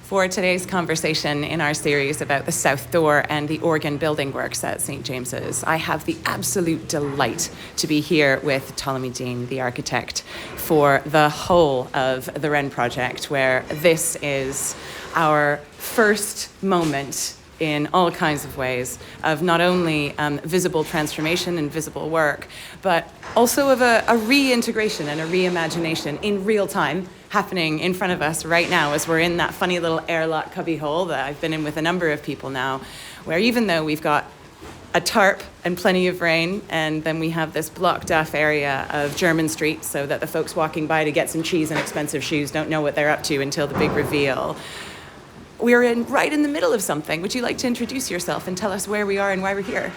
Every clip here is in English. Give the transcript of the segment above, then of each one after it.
For today's conversation in our series about the South Door and the organ building works at St. James's, I have the absolute delight to be here with Ptolemy Dean, the architect, for the whole of the Wren Project, where this is our first moment in all kinds of ways of not only visible transformation and visible work, but also of a reintegration and a reimagination in real time happening in front of us right now as we're in that funny little airlock cubbyhole that I've been in with a number of people now, where even though we've got a tarp and plenty of rain, and then we have this blocked off area of Jermyn Street so that the folks walking by to get some cheese and expensive shoes don't know what they're up to until the big reveal. We're right in the middle of something. Would you like to introduce yourself and tell us where we are and why we're here?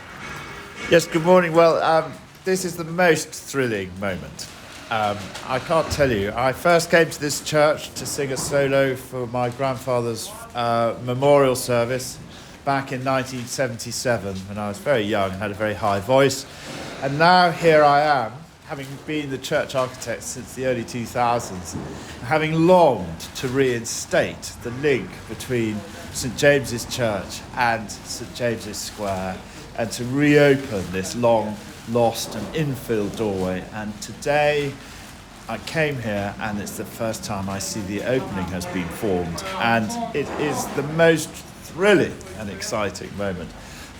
Yes, good morning. Well, this is the most thrilling moment. I can't tell you. I first came to this church to sing a solo for my grandfather's memorial service back in 1977 when I was very young and had a very high voice. And now here I am, having been the church architect since the early 2000s, having longed to reinstate the link between St James's Church and St James's Square and to reopen this long lost and infill doorway. And today I came here and it's the first time I see the opening has been formed, and it is the most thrilling and exciting moment.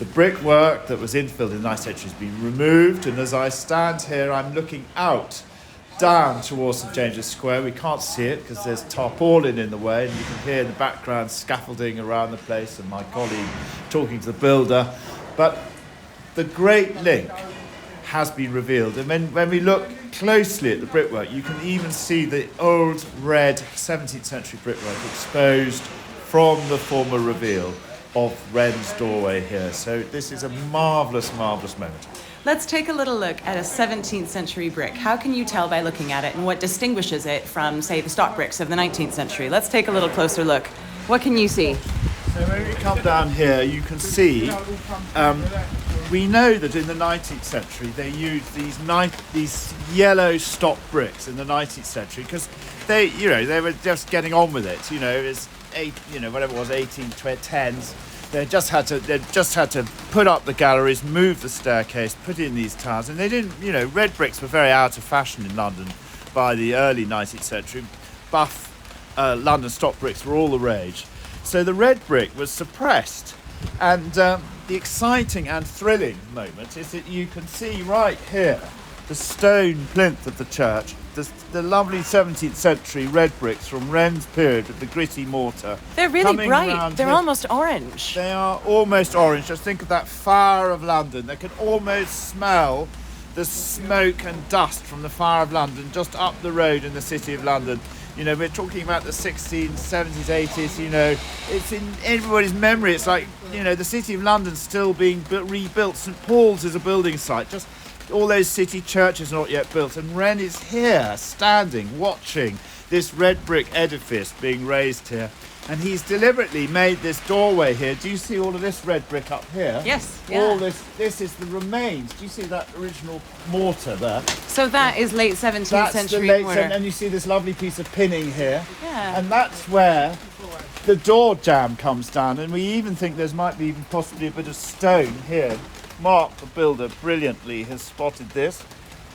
The brickwork that was infilled in the 19th century has been removed, and as I stand here, I'm looking out, down towards St James's Square. We can't see it because there's tarpaulin in the way, and you can hear in the background scaffolding around the place and my colleague talking to the builder. But the great link has been revealed, and when we look closely at the brickwork, you can even see the old red 17th century brickwork exposed from the former reveal of Wren's doorway here. So this is a marvellous, marvellous moment. Let's take a little look at a 17th century brick. How can you tell by looking at it, and what distinguishes it from, say, the stock bricks of the 19th century? Let's take a little closer look. What can you see? So when we come down here, you can see, we know that in the 19th century they used these yellow stock bricks in the 19th century because they were just getting on with it. It was whatever it was, 1810s. They just had to put up the galleries, move the staircase, put in these towers, and they didn't. Red bricks were very out of fashion in London by the early 19th century. Buff London stock bricks were all the rage, so the red brick was suppressed. And the exciting and thrilling moment is that you can see right here the stone plinth of the church, the lovely 17th century red bricks from Wren's period with the gritty mortar. They're really bright. They're almost orange. They are almost orange. Just think of that fire of London. They can almost smell the smoke and dust from the fire of London just up the road in the city of London. We're talking about the 60s, 70s, 80s, it's in everybody's memory. It's like, the city of London's still being rebuilt. St Paul's is a building site. Just all those city churches are not yet built. And Wren is here, standing, watching this red brick edifice being raised here. And he's deliberately made this doorway here. Do you see all of this red brick up here? Yes. Yeah. All this is the remains. Do you see that original mortar there? So that is late 17th century mortar. And you see this lovely piece of pinning here. Yeah. And that's where the door jamb comes down. And we even think there might be even possibly a bit of stone here. Mark, the builder, brilliantly has spotted this.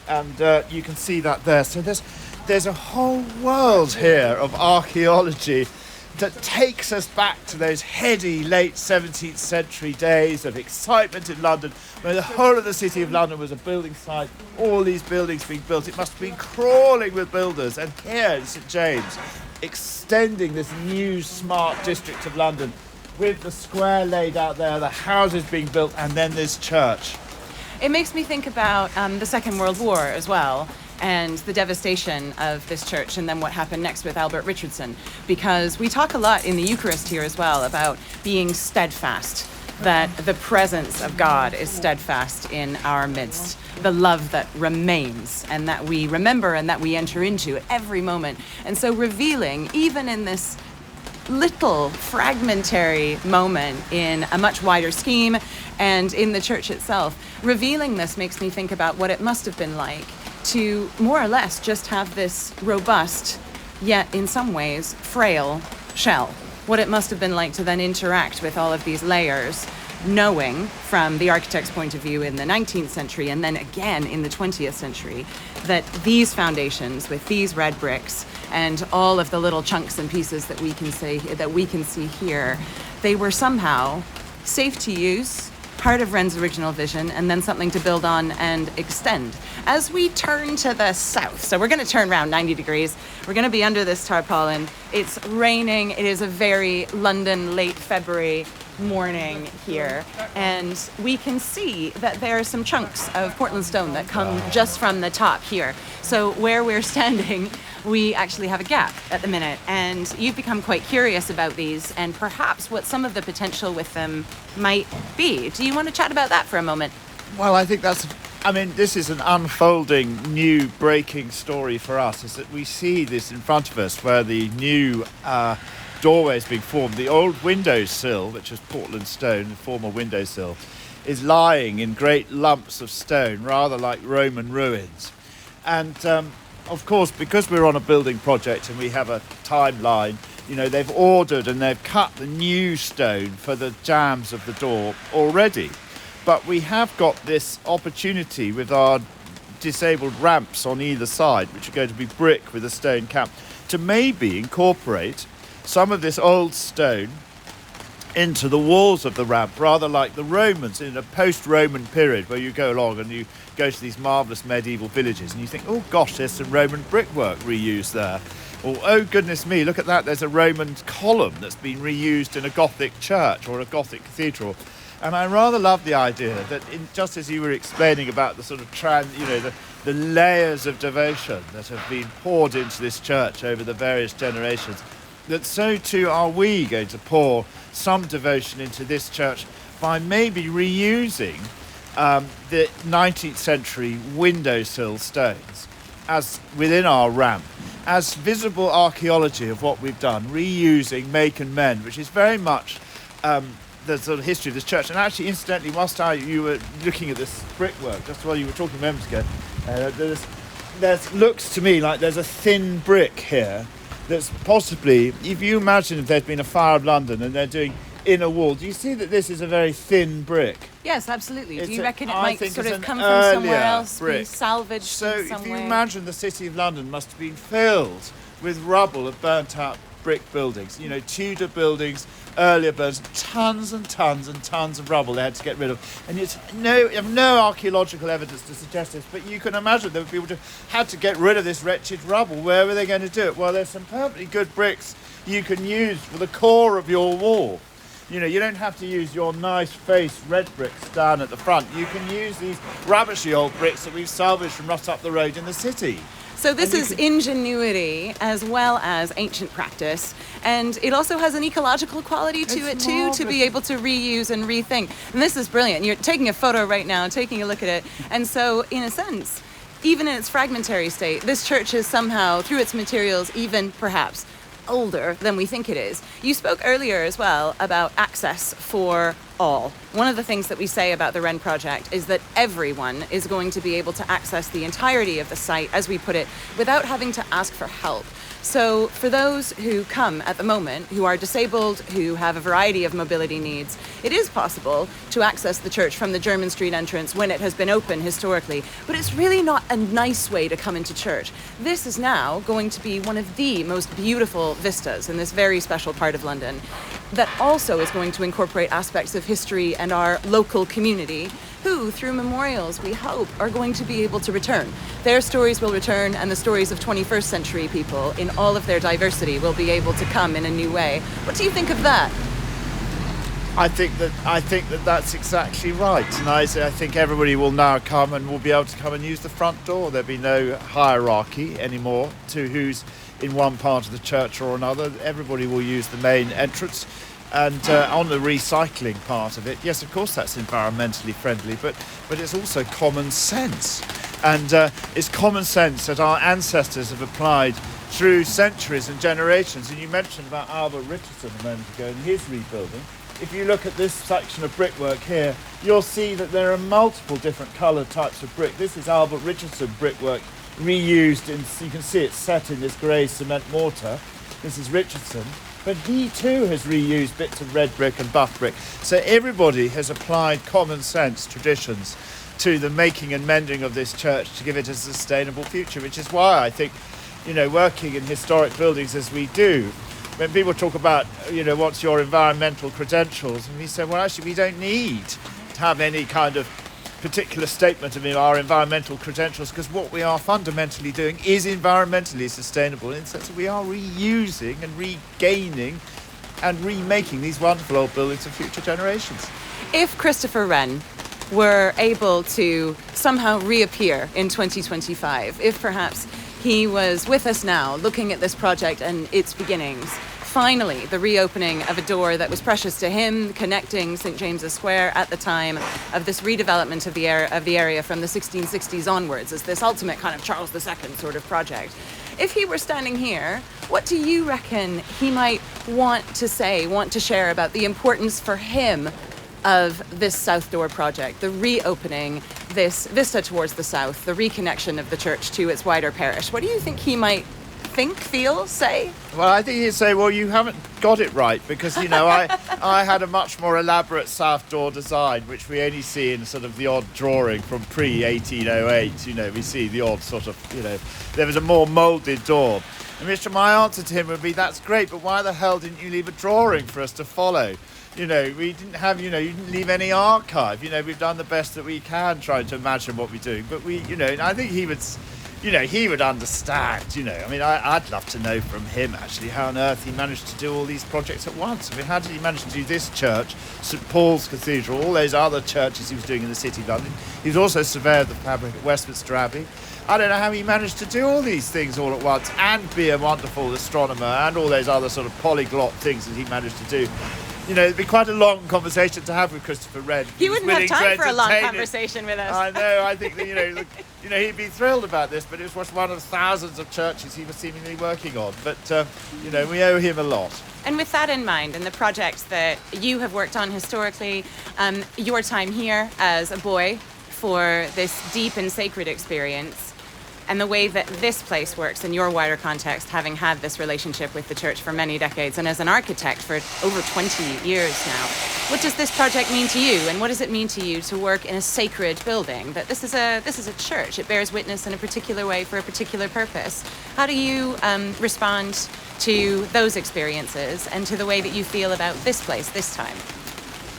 And you can see that there. So there's a whole world here of archaeology that takes us back to those heady late 17th century days of excitement in London, where the whole of the city of London was a building site, all these buildings being built. It must have been crawling with builders. And here in St James, extending this new smart district of London with the square laid out there, the houses being built, and then this church. It makes me think about the Second World War as well, and the devastation of this church, and then what happened next with Albert Richardson, because we talk a lot in the Eucharist here as well about being steadfast, that the presence of God is steadfast in our midst, the love that remains and that we remember and that we enter into at every moment. And so revealing, even in this little fragmentary moment in a much wider scheme and in the church itself, revealing this makes me think about what it must have been like to more or less just have this robust, yet in some ways frail shell. what it must have been like to then interact with all of these layers, knowing from the architect's point of view in the 19th century and then again in the 20th century that these foundations with these red bricks and all of the little chunks and pieces that we can see here, they were somehow safe to use, part of Wren's original vision, and then something to build on and extend. As we turn to the south, so we're going to turn around 90 degrees, we're going to be under this tarpaulin. It's raining. It is a very London late February morning here, and we can see that there are some chunks of Portland stone that come just from the top here. So where we're standing, we actually have a gap at the minute, and you've become quite curious about these and perhaps what some of the potential with them might be. Do you want to chat about that for a moment? Well, I think this is an unfolding, new breaking story for us, is that we see this in front of us where the new doorway is being formed. The old windowsill, which is Portland stone, the former windowsill, is lying in great lumps of stone, rather like Roman ruins. And of course, because we're on a building project and we have a timeline, they've ordered and they've cut the new stone for the jambs of the door already. But we have got this opportunity with our disabled ramps on either side, which are going to be brick with a stone cap, to maybe incorporate some of this old stone into the walls of the ramp, rather like the Romans in a post-Roman period where you go along and you go to these marvellous medieval villages and you think, oh gosh, there's some Roman brickwork reused there. Or, oh goodness me, look at that, there's a Roman column that's been reused in a Gothic church or a Gothic cathedral. And I rather love the idea that, just as you were explaining about the sort of the layers of devotion that have been poured into this church over the various generations, that so too are we going to pour some devotion into this church by maybe reusing the 19th century windowsill stones as within our ramp, as visible archaeology of what we've done, reusing make and mend, which is very much the sort of history of this church. And actually, incidentally, whilst you were looking at this brickwork, just while you were talking moments ago, there looks to me like there's a thin brick here that's possibly, if you imagine if there'd been a fire of London and they're doing inner wall, do you see that this is a very thin brick? Yes, absolutely. Do you reckon it might sort of come from somewhere else, be salvaged so some if you way? imagine the city of London must have been filled with rubble of burnt out brick buildings, Tudor buildings, earlier buildings, tons and tons and tons of rubble they had to get rid of. And you have no archaeological evidence to suggest this, but you can imagine that people had to get rid of this wretched rubble. Where were they going to do it? Well, there's some perfectly good bricks you can use for the core of your wall. You don't have to use your nice face red bricks down at the front. You can use these rubbishy old bricks that we've salvaged from right up the road in the city. So this is ingenuity as well as ancient practice, and it also has an ecological quality to it too, to be able to reuse and rethink. And this is brilliant. You're taking a photo right now, taking a look at it, and so in a sense, even in its fragmentary state, this church is somehow, through its materials, even perhaps older than we think it is. You spoke earlier as well about access for all. One of the things that we say about the Wren Project is that everyone is going to be able to access the entirety of the site, as we put it, without having to ask for help. So for those who come at the moment, who are disabled, who have a variety of mobility needs, it is possible to access the church from the Jermyn Street entrance when it has been open historically, but it's really not a nice way to come into church. This is now going to be one of the most beautiful vistas in this very special part of London that also is going to incorporate aspects of history and our local community, who, through memorials, we hope, are going to be able to return. Their stories will return, and the stories of 21st century people in all of their diversity will be able to come in a new way. What do you think of that? I think that that's exactly right, and I think everybody will now come and will be able to come and use the front door. There'll be no hierarchy anymore to who's in one part of the church or another. Everybody will use the main entrance. And on the recycling part of it, yes, of course, that's environmentally friendly, but it's also common sense. And it's common sense that our ancestors have applied through centuries and generations. And you mentioned about Albert Richardson a moment ago and his rebuilding. If you look at this section of brickwork here, you'll see that there are multiple different coloured types of brick. This is Albert Richardson brickwork reused, you can see it's set in this grey cement mortar. This is Richardson. but he too has reused bits of red brick and buff brick. So everybody has applied common sense traditions to the making and mending of this church to give it a sustainable future, which is why I think, working in historic buildings as we do, when people talk about, what's your environmental credentials, and we say, well, actually, we don't need to have any kind of particular statement of our environmental credentials, because what we are fundamentally doing is environmentally sustainable in the sense that we are reusing and regaining and remaking these wonderful old buildings for future generations. If Christopher Wren were able to somehow reappear in 2025, if perhaps he was with us now looking at this project and its beginnings, finally the reopening of a door that was precious to him, connecting St James's Square at the time of this redevelopment of the area from the 1660s onwards as this ultimate kind of Charles II sort of project. If he were standing here, what do you reckon he might want to say, want to share about the importance for him of this South Door project, the reopening, this vista towards the south, the reconnection of the church to its wider parish? What do you think he might think, feel, say? Well, I think he'd say, well, you haven't got it right, because, I had a much more elaborate South Door design, which we only see in sort of the odd drawing from pre-1808. We see the odd sort of, there was a more moulded door. And my answer to him would be, that's great, but why the hell didn't you leave a drawing for us to follow? We didn't have, you didn't leave any archive. We've done the best that we can trying to imagine what we're doing. But and I think he would, he would understand, I'd love to know from him, actually, how on earth he managed to do all these projects at once. How did he manage to do this church, St Paul's Cathedral, all those other churches he was doing in the City of London? He was also surveyor of the fabric at Westminster Abbey. I don't know how he managed to do all these things all at once and be a wonderful astronomer and all those other sort of polyglot things that he managed to do. It'd be quite a long conversation to have with Christopher Wren. He wouldn't have time for a long conversation with us. I know. I think that, he'd be thrilled about this, but it was one of thousands of churches he was seemingly working on. But, we owe him a lot. And with that in mind, and the projects that you have worked on historically, your time here as a boy for this deep and sacred experience, and the way that this place works in your wider context, having had this relationship with the church for many decades, and as an architect for over 20 years now, what does this project mean to you, and what does it mean to you to work in a sacred building? That this is a church. It bears witness in a particular way for a particular purpose. How do you respond to those experiences and to the way that you feel about this place this time?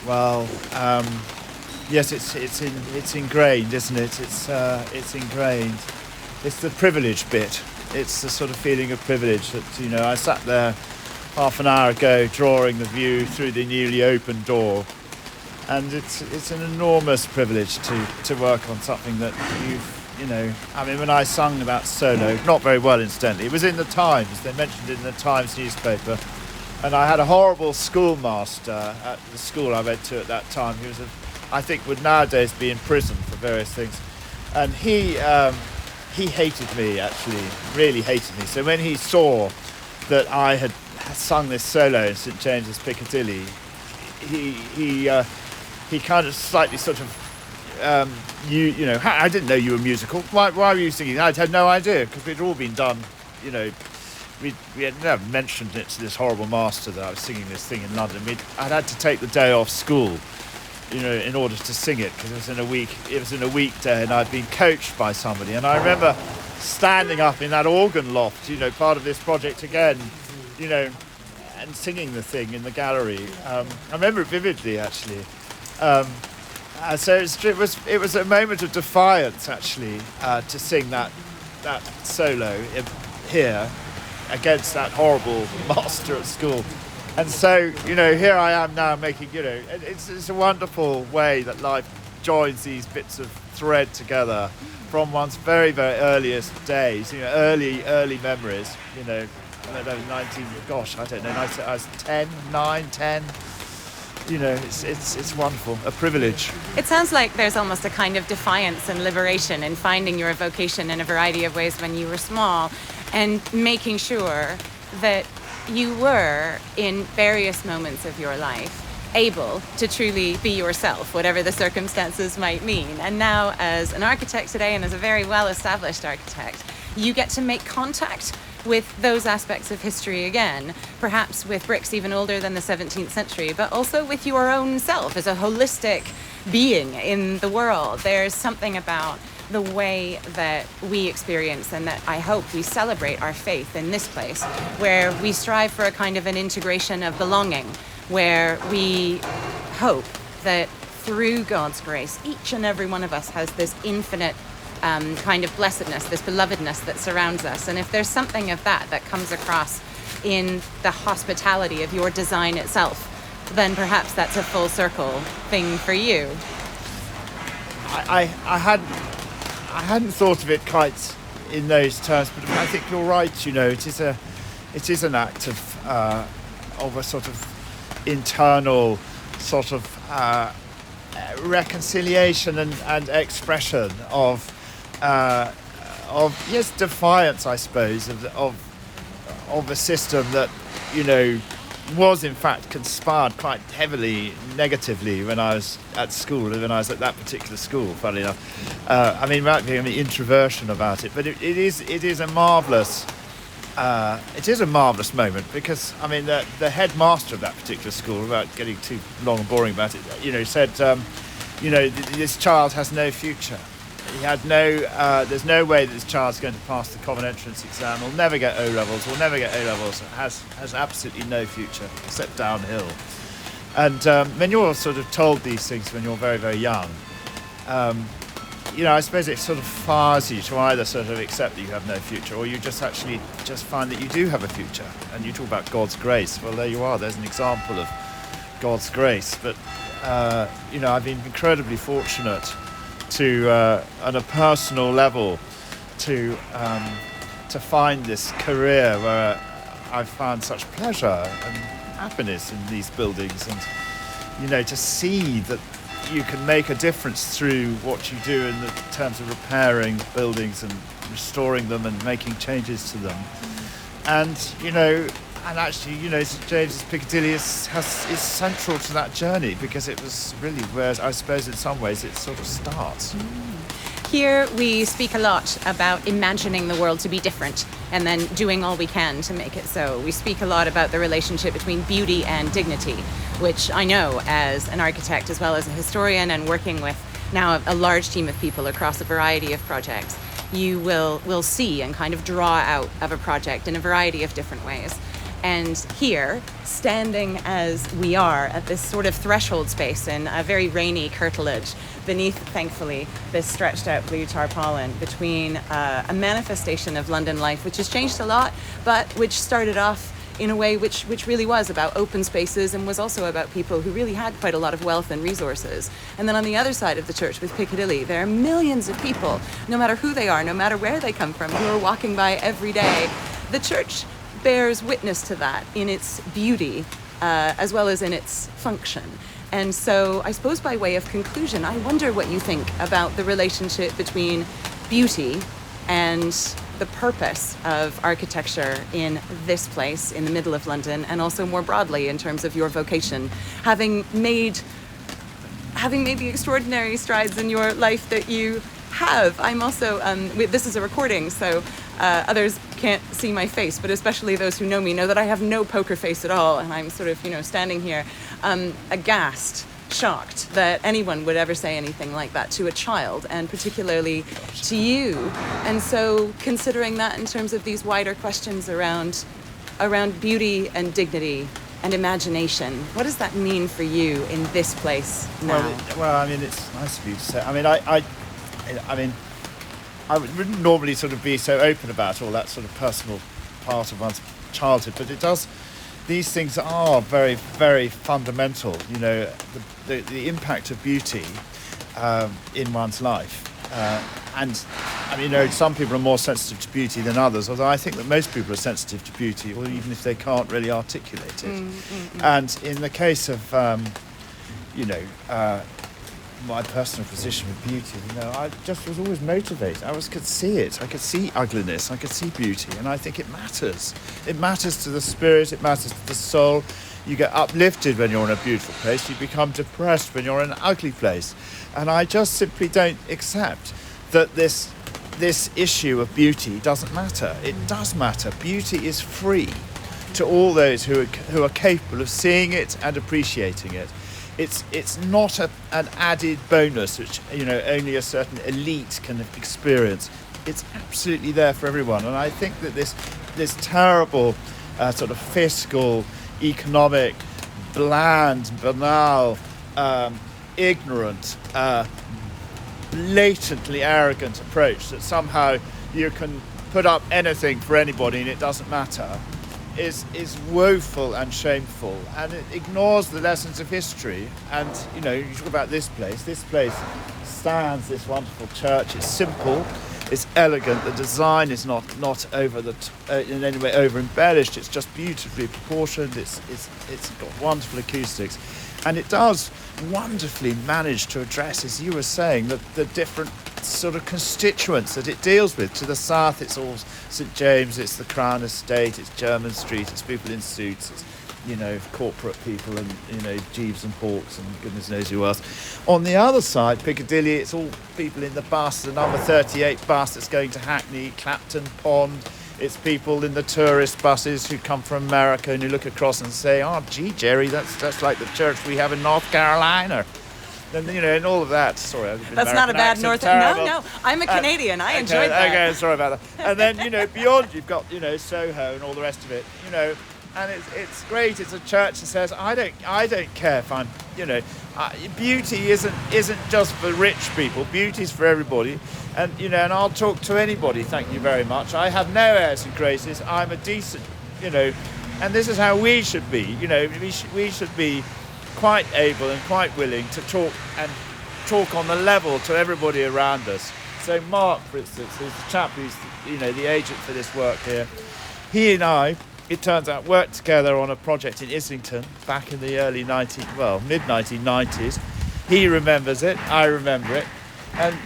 Well, yes, it's ingrained, isn't it? It's ingrained. It's the privilege bit. It's the sort of feeling of privilege that, I sat there half an hour ago drawing the view through the newly opened door, and it's an enormous privilege to work on something that when I sung about solo, not very well incidentally, it was in the Times, they mentioned it in the Times newspaper, and I had a horrible schoolmaster at the school I went to at that time. He was, I think, would nowadays be in prison for various things, and he hated me, actually, really hated me. So when he saw that I had sung this solo in St James's Piccadilly, he kind of slightly sort of, I didn't know you were musical. Why were you singing? I had no idea, because we'd all been done, we had never mentioned it to this horrible master that I was singing this thing in London. I'd had to take the day off school, in order to sing it, because it was in a weekday, and I'd been coached by somebody. And I remember standing up in that organ loft, part of this project again, and singing the thing in the gallery. I remember it vividly, actually. So it was a moment of defiance, actually, to sing that solo here against that horrible master at school. And so, here I am now making, it's a wonderful way that life joins these bits of thread together from one's very, very earliest days, early memories, I don't know, I was 10, 9, 10. It's wonderful, a privilege. It sounds like there's almost a kind of defiance and liberation in finding your vocation in a variety of ways when you were small, and making sure that you were, in various moments of your life, able to truly be yourself, whatever the circumstances might mean. And now, as an architect today, and as a very well-established architect, you get to make contact with those aspects of history again, perhaps with bricks even older than the 17th century, but also with your own self as a holistic being in the world. There's something about the way that we experience and that I hope we celebrate our faith in this place, where we strive for a kind of an integration of belonging, where we hope that through God's grace, each and every one of us has this infinite kind of blessedness, this belovedness that surrounds us. And if there's something of that that comes across in the hospitality of your design itself, then perhaps that's a full circle thing for you. I hadn't thought of it quite in those terms, but I think you're right. You know, it is an act of a sort of internal sort of reconciliation and expression of yes, defiance, I suppose, of a system that, you know, was in fact conspired quite heavily negatively when I was at school, when I was at that particular school, funnily enough. I mean, without being introversion about it, but it is a marvellous moment, because I mean the headmaster of that particular school, without getting too long and boring about it, you know, said this child has no future. He had there's no way that this child's going to pass the common entrance exam. He'll never get O-levels. Will never get O-levels. Has absolutely no future except downhill. And when you're sort of told these things when you're very, very young, you know, I suppose it sort of fires you to either sort of accept that you have no future, or you just find that you do have a future. And you talk about God's grace. Well, there you are. There's an example of God's grace. But you know, I've been incredibly fortunate to, on a personal level, to find this career where I've found such pleasure and happiness in these buildings, and, you know, to see that you can make a difference through what you do in terms of repairing buildings and restoring them and making changes to them. And, you know, and actually, you know, St James's Piccadilly is central to that journey, because it was really where, I suppose, in some ways, it sort of starts. Here we speak a lot about imagining the world to be different and then doing all we can to make it so. We speak a lot about the relationship between beauty and dignity, which I know as an architect as well as a historian, and working with now a large team of people across a variety of projects, you will see and kind of draw out of a project in a variety of different ways. And here, standing as we are at this sort of threshold space in a very rainy curtilage, beneath, thankfully, this stretched out blue tarpaulin, between a manifestation of London life, which has changed a lot, but which started off in a way which really was about open spaces, and was also about people who really had quite a lot of wealth and resources. And then on the other side of the church with Piccadilly, there are millions of people, no matter who they are, no matter where they come from, who are walking by every day. The church bears witness to that in its beauty as well as in its function. And so I suppose by way of conclusion, I wonder what you think about the relationship between beauty and the purpose of architecture in this place in the middle of London, and also more broadly in terms of your vocation, having made the extraordinary strides in your life that you have. I'm also, this is a recording, so others can't see my face, but especially those who know me know that I have no poker face at all, and I'm sort of, you know, standing here aghast, shocked that anyone would ever say anything like that to a child, and particularly to you. And so considering that in terms of these wider questions around beauty and dignity and imagination, what does that mean for you in this place now? Well, I mean, it's nice of you to say. I mean, I wouldn't normally sort of be so open about all that sort of personal part of one's childhood, but it does. These things are very, very fundamental. You know, the impact of beauty in one's life, and I mean, you know, some people are more sensitive to beauty than others. Although I think that most people are sensitive to beauty, or even if they can't really articulate it. And in the case of, you know, my personal position with beauty, you know, I just was always motivated. I could see it. I could see ugliness. I could see beauty, and I think it matters. It matters to the spirit. It matters to the soul. You get uplifted when you're in a beautiful place. You become depressed when you're in an ugly place. And I just simply don't accept that this this issue of beauty doesn't matter. It does matter. Beauty is free to all those who are capable of seeing it and appreciating it. It's not an added bonus which only a certain elite can experience. It's absolutely there for everyone, and I think that this terrible sort of fiscal, economic, bland, banal, ignorant, blatantly arrogant approach that somehow you can put up anything for anybody and it doesn't matter is woeful and shameful, and it ignores the lessons of history. And you talk about this place stands, this wonderful church. It's simple, it's elegant, the design is not over in any way over embellished. It's just beautifully proportioned. It's got wonderful acoustics, and it does wonderfully manage to address, as you were saying, the different sort of constituents that it deals with. To the south, it's all St James, it's the Crown Estate, it's Jermyn Street, it's people in suits, it's corporate people, and Jeeves and Hawkes and goodness knows who else. On the other side, Piccadilly, it's all people in the bus, the number 38 bus that's going to Hackney, Clapton Pond. It's people in the tourist buses who come from America and who look across and say, "Oh, gee, Jerry, that's like the church we have in North Carolina." And and all of that. Sorry, that's not a bad North. No, I'm a Canadian. I enjoyed that. Okay, sorry about that. And then beyond, you've got Soho and all the rest of it. And it's great. It's a church that says, I don't care if I'm beauty isn't just for rich people. Beauty's for everybody. And and I'll talk to anybody. Thank you very much. I have no airs and graces. I'm a decent and this is how we should be. We should be quite able and quite willing to talk on the level to everybody around us. So Mark, for instance, who's the chap who's the agent for this work here, he and I, it turns out, worked together on a project in Islington back in the mid-1990s. He remembers it, I remember it, and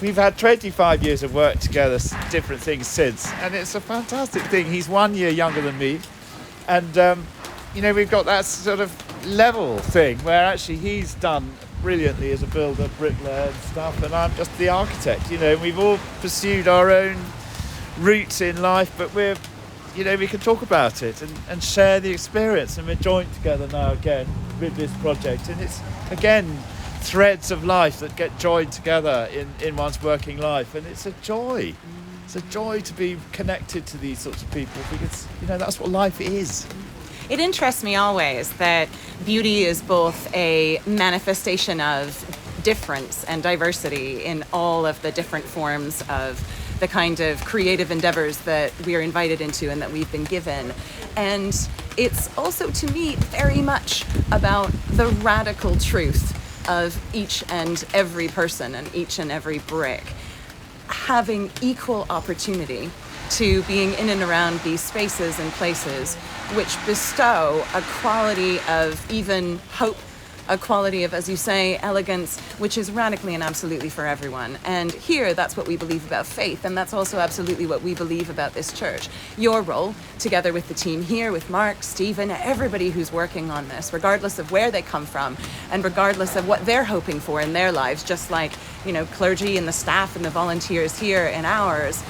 we've had 25 years of work together, different things since, and it's a fantastic thing. He's 1 year younger than me, and we've got that sort of level thing where actually he's done brilliantly as a builder, bricklayer and stuff, and I'm just the architect. We've all pursued our own routes in life, but we're we can talk about it and share the experience, and we're joined together now again with this project, and it's again threads of life that get joined together in one's working life, and it's a joy. It's a joy to be connected to these sorts of people, because that's what life is. It interests me always that beauty is both a manifestation of difference and diversity in all of the different forms of the kind of creative endeavors that we are invited into and that we've been given. And it's also, to me, very much about the radical truth of each and every person and each and every brick having equal opportunity to being in and around these spaces and places which bestow a quality of even hope, a quality of, as you say, elegance, which is radically and absolutely for everyone. And here, that's what we believe about faith, and that's also absolutely what we believe about this church. Your role, together with the team here, with Mark, Stephen, everybody who's working on this, regardless of where they come from, and regardless of what they're hoping for in their lives, just like, clergy and the staff and the volunteers here in ours,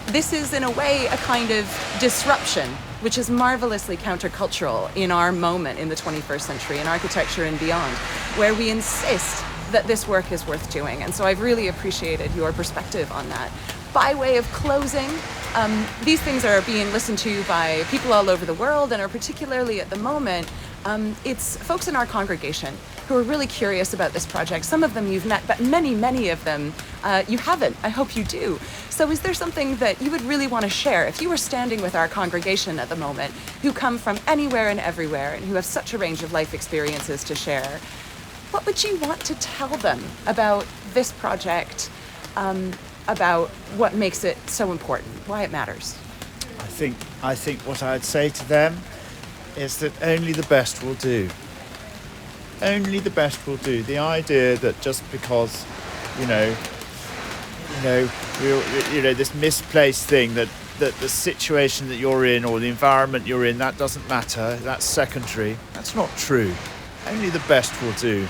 this is, in a way, a kind of disruption, which is marvelously countercultural in our moment in the 21st century, in architecture and beyond, where we insist that this work is worth doing. And so I've really appreciated your perspective on that. By way of closing, these things are being listened to by people all over the world, and are particularly at the moment, it's folks in our congregation who are really curious about this project. Some of them you've met, but many of them you haven't. I hope you do. So is there something that you would really want to share? If you were standing with our congregation at the moment, who come from anywhere and everywhere, and who have such a range of life experiences to share, what would you want to tell them about this project, about what makes it so important, why it matters? I think what I'd say to them is that only the best will do. Only the best will do. The idea that just because, this misplaced thing that the situation that you're in or the environment you're in, that doesn't matter, that's secondary. That's not true. Only the best will do.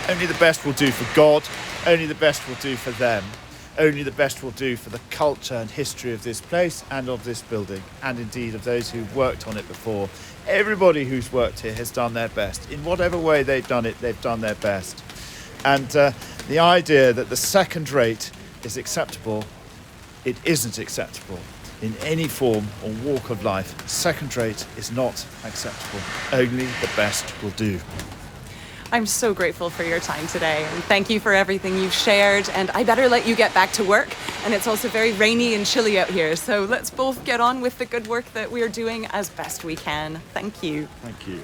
Only the best will do for God. Only the best will do for them. only the best will do for the culture and history of this place and of this building, and indeed of those who've worked on it before. Everybody who's worked here has done their best. In whatever way they've done it, they've done their best. And the idea that the second rate is acceptable, it isn't acceptable in any form or walk of life. Second rate is not acceptable. Only the best will do. I'm so grateful for your time today, and thank you for everything you've shared, and I better let you get back to work. And it's also very rainy and chilly out here, so let's both get on with the good work that we're doing as best we can. Thank you. Thank you.